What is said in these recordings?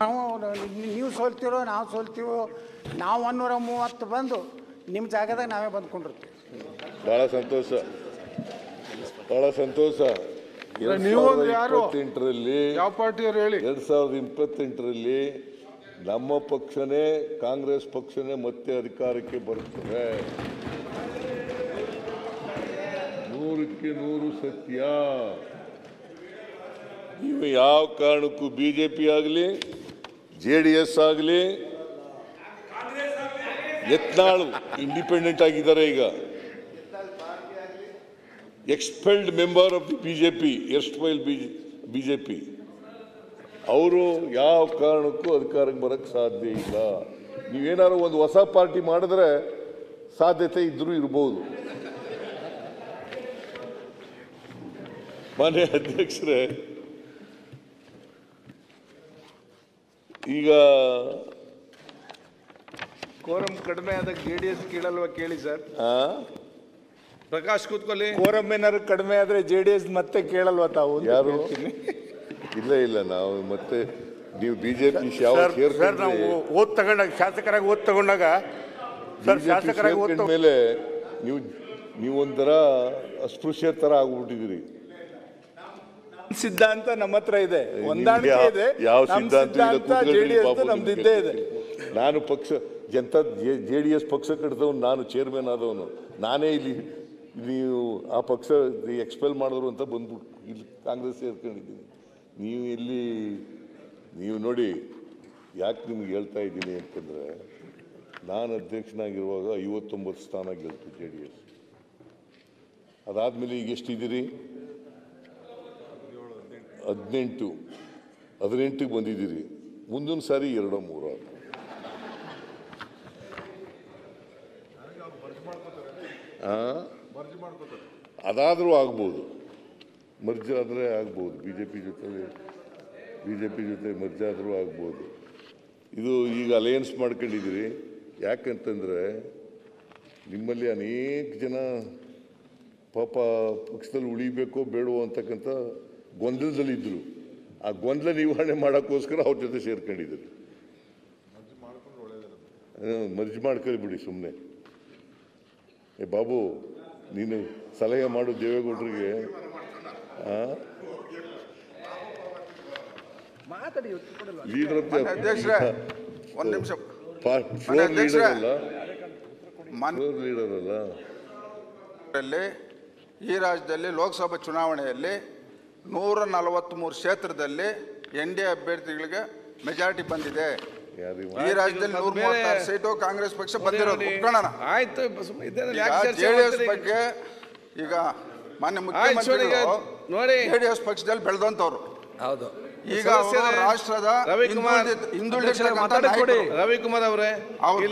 ನೀವು ಸೋಲ್ತಿರೋ ನಾವು ಸೋಲ್ತೀವೋ, ನಾವು 130 ಬಂದು ನಿಮ್ಮ ಜಾಗದಾಗ ನಾವೇ ಬಂದ್ಕೊಂಡಿರ್ತೀವಿ. ಬಹಳ ಸಂತೋಷ, ಬಹಳ ಸಂತೋಷ. 2028ರಲ್ಲಿ ಯಾವ ಪಾರ್ಟಿಯವರು ಹೇಳಿ? 2028ರಲ್ಲಿ ನಮ್ಮ ಪಕ್ಷನೇ, ಕಾಂಗ್ರೆಸ್ ಪಕ್ಷನೇ ಮತ್ತೆ ಅಧಿಕಾರಕ್ಕೆ ಬರುತ್ತದೆ. 100ಕ್ಕೆ 100 ಸತ್ಯ. ನೀವು ಯಾವ ಕಾರಣಕ್ಕೂ ಬಿಜೆಪಿ ಆಗಲಿ JDS ಆಗಲಿ, ಯತ್ನಾಳ್ ಇಂಡಿಪೆಂಡೆಂಟ್ ಆಗಿದ್ದಾರೆ ಈಗ, expelled member of the BJP, erstwhile BJP, ಅವರು ಯಾವ ಕಾರಣಕ್ಕೂ ಅಧಿಕಾರಕ್ಕೆ ಬರಕ್ಕೆ ಸಾಧ್ಯ ಇಲ್ಲ. ನೀವೇನಾದ್ರು ಒಂದು ಹೊಸ ಪಾರ್ಟಿ ಮಾಡಿದ್ರೆ ಸಾಧ್ಯತೆ ಇದ್ರೂ ಇರ್ಬೋದು. ಮಾನ್ಯ ಅಧ್ಯಕ್ಷರೇ, ಈಗ ಕೋರಂ ಕಡಿಮೆ ಆದಾಗ JDS ಕೇಳಲ್ವಾ? ಕೇಳಿ ಸರ್. ಪ್ರಕಾಶ್ ಕೂತ್ಕೊಳ್ಳಿ. ಕೋರಂ ಏನಾದ್ರು ಕಡಿಮೆ ಆದ್ರೆ JDS ಮತ್ತೆ ಕೇಳಲ್ವಾ ತಾವು? ಯಾರು? ಇಲ್ಲ, ನಾವು ಮತ್ತೆ ನೀವು ಬಿಜೆಪಿ ನಾವು ಓದ್ ತಗೊಂಡಾಗ, ಶಾಸಕರಾಗಿ ಓದ್ ತಗೊಂಡಾಗ ಮೇಲೆ ನೀವೊಂಥರ ಅಸ್ಪೃಶ್ಯ ತರ ಆಗ್ಬಿಟ್ಟಿದ್ದೀರಿ. ಸಿದ್ಧಾಂತ ನಮ್ಮ ಹತ್ರ ಇದೆ, ಹೊಂದಾಣಿಕೆ ಇದೆ. ಯಾವ ಸಿದ್ಧಾಂತ ನಮ್ದಿದ್ದೇ ಇದೆ. ನಾನು ಪಕ್ಷ ಜನತಾ JDS ಪಕ್ಷ ಕಟ್ಟಿದವನು, ನಾನು ಚೇರ್ಮನ್ ಆದವನು, ನಾನೇ ಇಲ್ಲಿ ನೀವು ಆ ಪಕ್ಷ ಎಕ್ಸ್ಪೆಲ್ ಮಾಡಿದ್ರು ಅಂತ ಬಂದ್ಬಿಟ್ಟು ಇಲ್ಲಿ ಕಾಂಗ್ರೆಸ್ ಸೇರ್ಕೊಂಡಿದ್ದೀನಿ. ನೀವು ನೋಡಿ, ಯಾಕೆ ನಿಮ್ಗೆ ಹೇಳ್ತಾ ಇದ್ದೀನಿ ಅಂತಂದರೆ, ನಾನು ಅಧ್ಯಕ್ಷನಾಗಿರುವಾಗ 59 ಸ್ಥಾನ ಗೆಲ್ತು JDS. ಅದಾದಮೇಲೆ ಈಗ ಎಷ್ಟಿದ್ದೀರಿ? 18ಕ್ಕೆ ಬಂದಿದ್ದೀರಿ. ಮುಂದಿನ ಸಾರಿ 2-3 ಅದಾದರೂ ಆಗ್ಬೋದು, ಮರ್ಜ್ ಆದರೆ ಆಗ್ಬೋದು, ಬಿಜೆಪಿ ಜೊತೆ ಮರ್ಜ್ ಆದರೂ ಆಗ್ಬೋದು. ಇದು ಈಗ ಅಲಯನ್ಸ್ ಮಾಡ್ಕೊಂಡಿದ್ದೀರಿ. ಯಾಕಂತಂದರೆ ನಿಮ್ಮಲ್ಲಿ ಅನೇಕ ಜನ ಪಾಪ ಪಕ್ಷದಲ್ಲಿ ಉಳಿಬೇಕೋ ಬೇಡವೋ ಅಂತಕ್ಕಂಥ ಗೊಂದಲದಲ್ಲಿದ್ದರು. ಆ ಗೊಂದಲ ನಿವಾರಣೆ ಮಾಡೋಕ್ಕೋಸ್ಕರ ಅವ್ರ ಜೊತೆ ಸೇರ್ಕೊಂಡಿದ್ದೀರಿ. ಮರ್ಜ್ ಮಾಡ್ಕೊಳ್ಳಿ ಬಿಡಿ ಸುಮ್ಮನೆ. ಬಾಬು, ನೀನು ಸಲಹೆ ಮಾಡು ದೇವೇಗೌಡರಿಗೆ. ಲೀಡರ್ ಅಲ್ಲ. ಈ ರಾಜ್ಯದಲ್ಲಿ ಲೋಕಸಭಾ ಚುನಾವಣೆಯಲ್ಲಿ 143 ಕ್ಷೇತ್ರದಲ್ಲಿ NDA ಅಭ್ಯರ್ಥಿಗಳಿಗೆ ಮೆಜಾರಿಟಿ ಬಂದಿದೆ. ಈ ರಾಜ್ಯದಲ್ಲಿ 136 ಸೀಟು ಕಾಂಗ್ರೆಸ್ ಪಕ್ಷ ಬಂದಿರೋದು. ಆಯ್ತು, JDS ಬಗ್ಗೆ ಈಗ ಮಾನ್ಯ ಮುಖ್ಯಮಂತ್ರಿಗಳು ನೋಡಿ, JDS ಪಕ್ಷದಲ್ಲಿ ಬೆಳೆದಂತವ್ರು. ಹೌದು. ಈಗ ರಾಷ್ಟ್ರದ ರವಿಕುಮಾರ್ ಅವರೇ,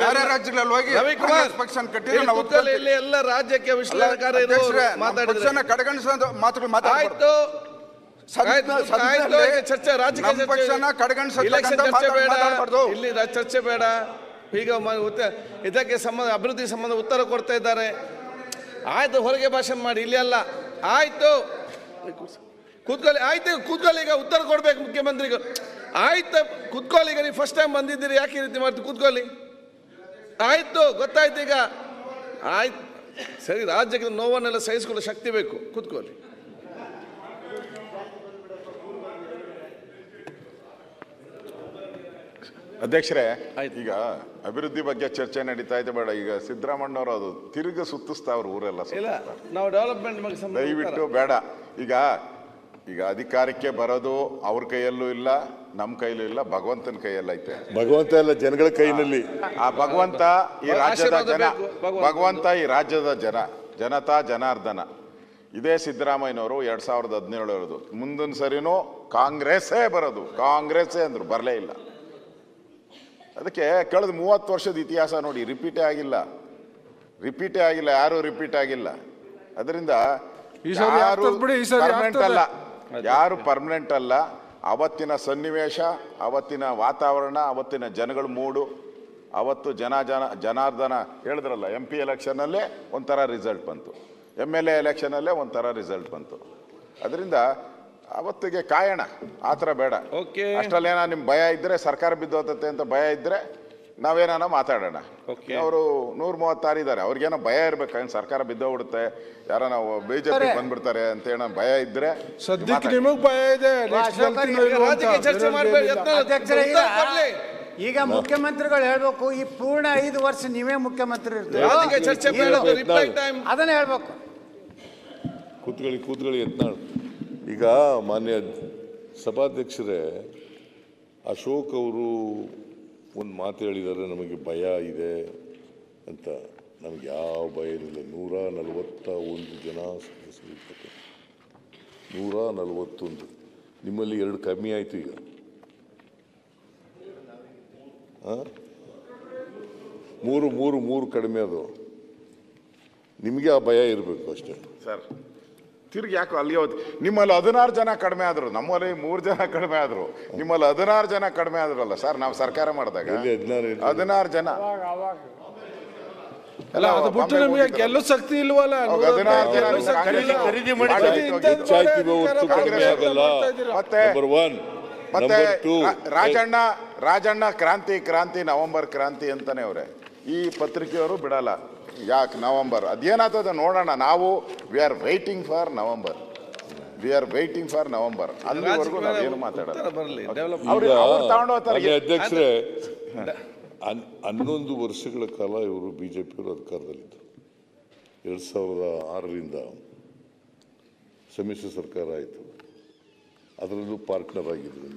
ಬೇರೆ ರಾಜ್ಯಗಳಲ್ಲಿ ಹೋಗಿ ರವಿಕುಮಾರ್ ಪಕ್ಷ ಕಟ್ಟಿದ್ರೆ ಇಲ್ಲಿ ಎಲ್ಲ ರಾಜ್ಯಕ್ಕೆ ಪಕ್ಷನ ಕಡೆಗಣಿಸೋ ಮಾತುಗಳು ಮಾತಾಡ್ತು. ಚರ್ಚೆ ರಾಜಕೀಯ ಇಲ್ಲಿ ಚರ್ಚೆ ಬೇಡ. ಈಗ ಇದಕ್ಕೆ ಸಂಬಂಧ, ಅಭಿವೃದ್ಧಿ ಸಂಬಂಧ ಉತ್ತರ ಕೊಡ್ತಾ ಇದ್ದಾರೆ. ಆಯ್ತು, ಹೊರಗೆ ಭಾಷಣ ಮಾಡಿ, ಇಲ್ಲಿ ಅಲ್ಲ. ಆಯ್ತು, ಕೂತ್ಕೊಳ್ಳಿ. ಆಯ್ತು, ಕೂತ್ಕೊಳ್ಳಿ. ಈಗ ಉತ್ತರ ಕೊಡ್ಬೇಕು ಮುಖ್ಯಮಂತ್ರಿಗಳು. ಆಯ್ತು, ಕೂತ್ಕೊಳ್ಳಿ. ಈಗ ನೀವು ಫಸ್ಟ್ ಟೈಮ್ ಬಂದಿದ್ದೀರಿ, ಯಾಕೆ ಈ ರೀತಿ ಮಾಡ್ತೀವಿ? ಕೂತ್ಕೊಳ್ಳಿ. ಆಯ್ತು, ಗೊತ್ತಾಯ್ತು. ಈಗ ಆಯ್ತು, ಸರಿ. ರಾಜ್ಯಕ್ಕೆ ನೋವನ್ನೆಲ್ಲ ಸಹಿಸಿಕೊಳ್ಳೋ ಶಕ್ತಿ ಬೇಕು. ಕೂತ್ಕೊಳ್ಳಿ. ಅಧ್ಯಕ್ಷರೇ, ಈಗ ಅಭಿವೃದ್ಧಿ ಬಗ್ಗೆ ಚರ್ಚೆ ನಡೀತಾ ಇದೆ. ಬೇಡ, ಈಗ ಸಿದ್ದರಾಮಣ್ಣವರು ಅದು ತಿರುಗ ಸುತ್ತಿಸ್ತಾವ್ರು ಊರೆಲ್ಲ. ನಾವು ಡೆವಲಪ್ಮೆಂಟ್ ದಯವಿಟ್ಟು ಬೇಡ. ಈಗ ಅಧಿಕಾರಕ್ಕೆ ಬರೋದು ಅವ್ರ ಕೈಯಲ್ಲೂ ಇಲ್ಲ, ನಮ್ಮ ಕೈಲೂ ಇಲ್ಲ, ಭಗವಂತನ ಕೈಯಲ್ಲಿ ಐತೆ. ಭಗವಂತ ಎಲ್ಲ ಜನಗಳ ಕೈನಲ್ಲಿ. ಆ ಭಗವಂತ ಈ ರಾಜ್ಯದ ಜನ, ಭಗವಂತ ಈ ರಾಜ್ಯದ ಜನತಾ ಜನಾರ್ದನ. ಇದೇ ಸಿದ್ದರಾಮಯ್ಯನವರು 2017 ಇರೋದು, ಮುಂದಿನ ಸರಿನೂ ಕಾಂಗ್ರೆಸ್ಸೇ ಬರೋದು, ಕಾಂಗ್ರೆಸ್ಸೇ ಅಂದ್ರು, ಬರಲೇ ಇಲ್ಲ. ಅದಕ್ಕೆ ಕಳೆದ 30 ವರ್ಷದ ಇತಿಹಾಸ ನೋಡಿ, ರಿಪೀಟೇ ಆಗಿಲ್ಲ, ಯಾರು ರಿಪೀಟ್ ಆಗಿಲ್ಲ. ಅದರಿಂದ ಯಾರು ಪರ್ಮನೆಂಟ್ ಅಲ್ಲ. ಅವತ್ತಿನ ಸನ್ನಿವೇಶ, ಅವತ್ತಿನ ವಾತಾವರಣ, ಅವತ್ತಿನ ಜನಗಳ ಮೂಡು, ಅವತ್ತು ಜನಾರ್ದನ ಹೇಳಿದ್ರಲ್ಲ, MP ಎಲೆಕ್ಷನಲ್ಲೇ ಒಂಥರ ರಿಸಲ್ಟ್ ಬಂತು, MLA ಎಲೆಕ್ಷನಲ್ಲೇ ಒಂಥರ ರಿಸಲ್ಟ್ ಬಂತು. ಅದರಿಂದ ಅವತ್ತಿಗೆ ಕಾಯೋಣ, ಆ ಥರ ಬೇಡ. ಅಷ್ಟಲ್ಲೇನ ನಿಮ್ಮ ಭಯ ಇದ್ದರೆ, ಸರ್ಕಾರ ಬಿದ್ದೋತತೆ ಅಂತ ಭಯ ಇದ್ದರೆ ನಾವೇನಾನ ಮಾತಾಡೋಣ. ಅವರು 136 ಇದ್ದಾರೆ, ಅವ್ರಿಗೇನೋ ಭಯ ಇರ್ಬೇಕು, ಸರ್ಕಾರ ಬಿದ್ದೋಗ್ಬಿಡುತ್ತೆ, ಯಾರೋ ನಾವು ಬಿಜೆಪಿ ಬಂದ್ಬಿಡ್ತಾರೆ ಅಂತ ಏನೋ ಭಯ ಇದ್ರೆ. ಸದ್ಯಕ್ಕೆ ನಿಮಗೆ ಭಯ ಇದೆ. ಈಗ ಮುಖ್ಯಮಂತ್ರಿಗಳು ಹೇಳ್ಬೇಕು, ಈ ಪೂರ್ಣ 5 ವರ್ಷ ನೀವೇ ಮುಖ್ಯಮಂತ್ರಿ ಇರ್ತೀವಿ, ಅದನ್ನ ಹೇಳ್ಬೇಕು. ಕೂತ್ಕೊಳ್ಳಿ ಯತ್ನಾಳ್. ಈಗ ಮಾನ್ಯ ಸಭಾಧ್ಯಕ್ಷರೇ, ಅಶೋಕ್ ಅವರು ಒಂದು ಮಾತು ಹೇಳಿದ್ದಾರೆ, ನಮಗೆ ಭಯ ಇದೆ ಅಂತ. ನಮಗೆ ಯಾವ ಭಯ ಇರಲಿಲ್ಲ. 141 ಜನ ಸದಸ್ಯರು, 141. ನಿಮ್ಮಲ್ಲಿ 2 ಕಮ್ಮಿ ಆಯಿತು. ಈಗ 3 ಕಡಿಮೆ. ಅದು ನಿಮಗೆ ಆ ಭಯ ಇರಬೇಕು ಅಷ್ಟೇ ಸರ್. ತಿರ್ಗಿ ಯಾಕೆ ಅಲ್ಲಿ ನಿಮ್ಮಲ್ಲಿ 16 ಜನ ಕಡಿಮೆ ಆದ್ರು, ನಮ್ಮಲ್ಲಿ 3 ಜನ ಕಡಿಮೆ ಆದ್ರು, ನಿಮ್ಮಲ್ಲಿ 16 ಜನ ಕಡಿಮೆ ಆದ್ರಲ್ಲ ಸರ್. ನಾವು ಸರ್ಕಾರ ಮಾಡಿದಾಗ 16 ಜನ ಅಲ್ಲ, ಅದು ಬಿಟ್ಟು ನಮಗೆ ಗೆಲ್ಲೋ ಶಕ್ತಿ ಇಲ್ವಲ್ಲ. 16 ಜನ ಖರೀದಿ ಮಾಡಿ ಮತ್ತೆ ರಾಜಣ್ಣ ಕ್ರಾಂತಿ ನವೆಂಬರ್ ಕ್ರಾಂತಿ ಅಂತಾನೆ ಅವ್ರೆ. ಈ ಪತ್ರಿಕೆಯವರು ಬಿಡಲ್ಲ. ಯಾಕೆ ನವೆಂಬರ್ ಅದೇನಾಗ್ತದೆ ನೋಡೋಣ. ನಾವು we are waiting for November. ಅಲ್ಲಿವರೆಗೂ ನಾವೇನು ಮಾತಾಡೋಣ. ಅಧ್ಯಕ್ಷರೇ, 11 ವರ್ಷಗಳ ಕಾಲ ಇವರು ಬಿಜೆಪಿಯವರು ಅಧಿಕಾರದಲ್ಲಿದ್ದರು. 2006ರಿಂದ ಸಮ್ಮಿಶ್ರ ಸರ್ಕಾರ ಆಯಿತು, ಅದರಲ್ಲೂ ಪಾರ್ಟ್ನರ್ ಆಗಿದ್ರು.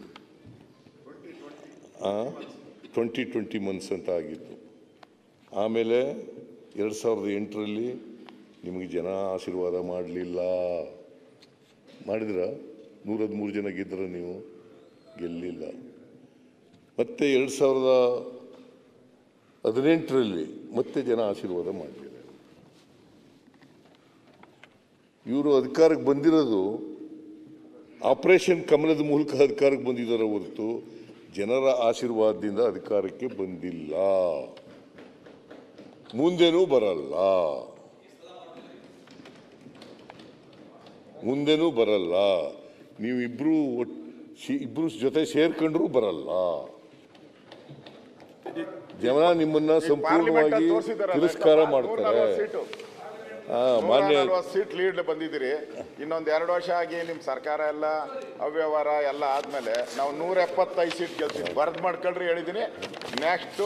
20 ಮಂತ್ಸ್ ಅಂತ ಆಗಿತ್ತು. ಆಮೇಲೆ 2008ರಲ್ಲಿ ನಿಮಗೆ ಜನ ಆಶೀರ್ವಾದ ಮಾಡಲಿಲ್ಲ. ಮಾಡಿದ್ರ 113 ಜನ ಗೆದ್ದರೆ ನೀವು ಗೆಲ್ಲಿಲ್ಲ. ಮತ್ತೆ 2018ರಲ್ಲಿ ಮತ್ತೆ ಜನ ಆಶೀರ್ವಾದ ಮಾಡಲಿಲ್ಲ. ಇವರು ಅಧಿಕಾರಕ್ಕೆ ಬಂದಿರೋದು ಆಪರೇಷನ್ ಕಮಲದ ಮೂಲಕ ಅಧಿಕಾರಕ್ಕೆ ಬಂದಿದ್ದಾರೆ ಹೊರತು ಜನರ ಆಶೀರ್ವಾದದಿಂದ ಅಧಿಕಾರಕ್ಕೆ ಬಂದಿಲ್ಲ, ಮುಂದೆನೂ ಬರಲ್ಲ. ನೀವು ಇಬ್ರು ಜೊತೆ ಸೇರ್ಕೊಂಡ್ರೂ ಬರಲ್ಲ. ಜನ ನಿಮ್ಮನ್ನ ಸಂಪೂರ್ಣವಾಗಿ ತಿರಸ್ಕಾರ ಮಾಡ್ತಾರೆ. ಮಾನ್ಯ ಸೀಟ್ ಲೀಡ್ ಬಂದಿದ್ದೀರಿ. ಇನ್ನೊಂದು 2 ವರ್ಷ ಆಗಿ ನಿಮ್ಮ ಸರ್ಕಾರ ಎಲ್ಲ ಅವ್ಯವಹಾರ ಎಲ್ಲ ಆದ್ಮೇಲೆ ನಾವು 175 ಸೀಟ್ ಗೆಲ್ತೀವಿ. ಬರ್ದ್ ಮಾಡ್ಕೊಳ್ರಿ ಹೇಳಿದೀನಿ. ನೆಕ್ಸ್ಟ್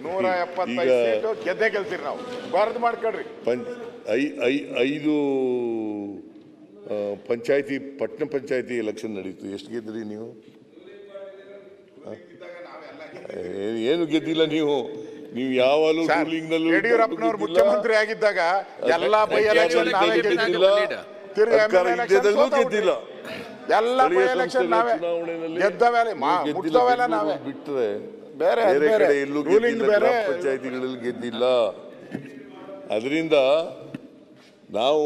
175 ಸೀಟು ಗೆದ್ದೇ ಗೆಲ್ತೀರಿ. ನಾವು ಬರ್ದ್ ಮಾಡ್ಕೊಳ್ರಿ. 5 ಪಂಚಾಯತಿ ಪಟ್ಟಣ ಪಂಚಾಯತಿ ಎಲೆಕ್ಷನ್ ನಡೀತು. ಎಷ್ಟು ಗೆದ್ದಿರಿ ನೀವು? ಏನು ಗೆದ್ದಿಲ್ಲ ನೀವು. ನೀವು ಯಾವಾಗಲೂ ಯಡಿಯೂರಪ್ಪನವ್ರು ಮುಖ್ಯಮಂತ್ರಿ ಆಗಿದ್ದಾಗ ಎಲ್ಲ ಬೈ ಎಲೆಕ್ಷನ್ ನಾವೇ ಗೆದ್ದಿಲ್ಲ. ಗೆದ್ದಿಲ್ಲ. ಎಲ್ಲ ಬೈ ಎಲೆಕ್ಷನ್ ನಾವೇ ಗೆದ್ದವೆಲ್ಲ ನಾವೇ ಬಿಟ್ಟರೆ ಬೇರೆ ಕಡೆ ಎಲ್ಲೂ ಪಂಚಾಯತಿಗಳಲ್ಲಿ ಗೆದ್ದಿಲ್ಲ. ಅದರಿಂದ ನಾವು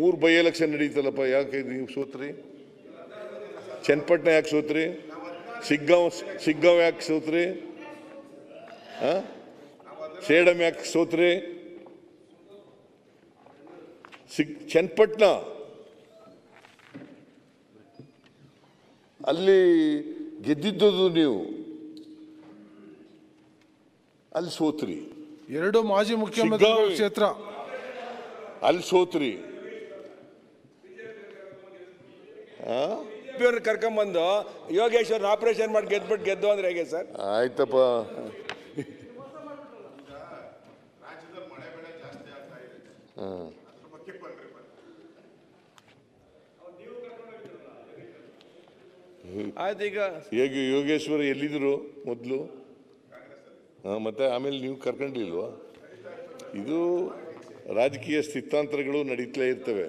3 ಬೈ ಎಲೆಕ್ಷನ್ ನಡೀತಲ್ಲಪ್ಪ. ಯಾಕೆ ನೀವು ಸೋತ್ರಿ? ಚನ್ನಪಟ್ಟಣ ಯಾಕೆ ಸೋತ್ರಿ? ಸಿಗ್ಗಾಂವ್ ಯಾಕೆ ಸೋತ್ರಿ? ಸೇಡಂ ಯಾಕೆ ಸೋತ್ರಿ? ಚನ್ನಪಟ್ಟಣ ಅಲ್ಲಿ ಗೆದ್ದಿದ್ದು ನೀವು, ಅಲ್ಲಿ ಸೋತ್ರಿ. 2 ಮಾಜಿ ಮುಖ್ಯಮಂತ್ರಿ ಕ್ಷೇತ್ರ ಅಲ್ಲಿ ಸೋತ್ರಿ. ಕರ್ಕೊಂಬಂದು ಯೋಗೇಶ್ವರ್ ಆಪರೇಷನ್ ಮಾಡಿ ಗೆದ್ದು ಅಂದ್ರೆ ಹೇಗೆ ಸರ್? ಆಯ್ತಪ್ಪ. ಈಗ ಯೋಗೇಶ್ವರ ಎಲ್ಲಿದ್ರು ಮೊದಲು? ಮತ್ತೆ ಆಮೇಲೆ ನೀವು ಕರ್ಕೊಂಡಿಲ್ವಾ? ಇದು ರಾಜಕೀಯ ಸ್ಥಿತಾಂತರಗಳು ನಡೀತಲೇ ಇರ್ತವೆ.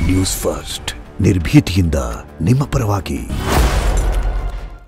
ನ್ಯೂಸ್ ಫಸ್ಟ್, ನಿರ್ಭೀತಿಯಿಂದ ನಿಮ್ಮ ಪರವಾಗಿ.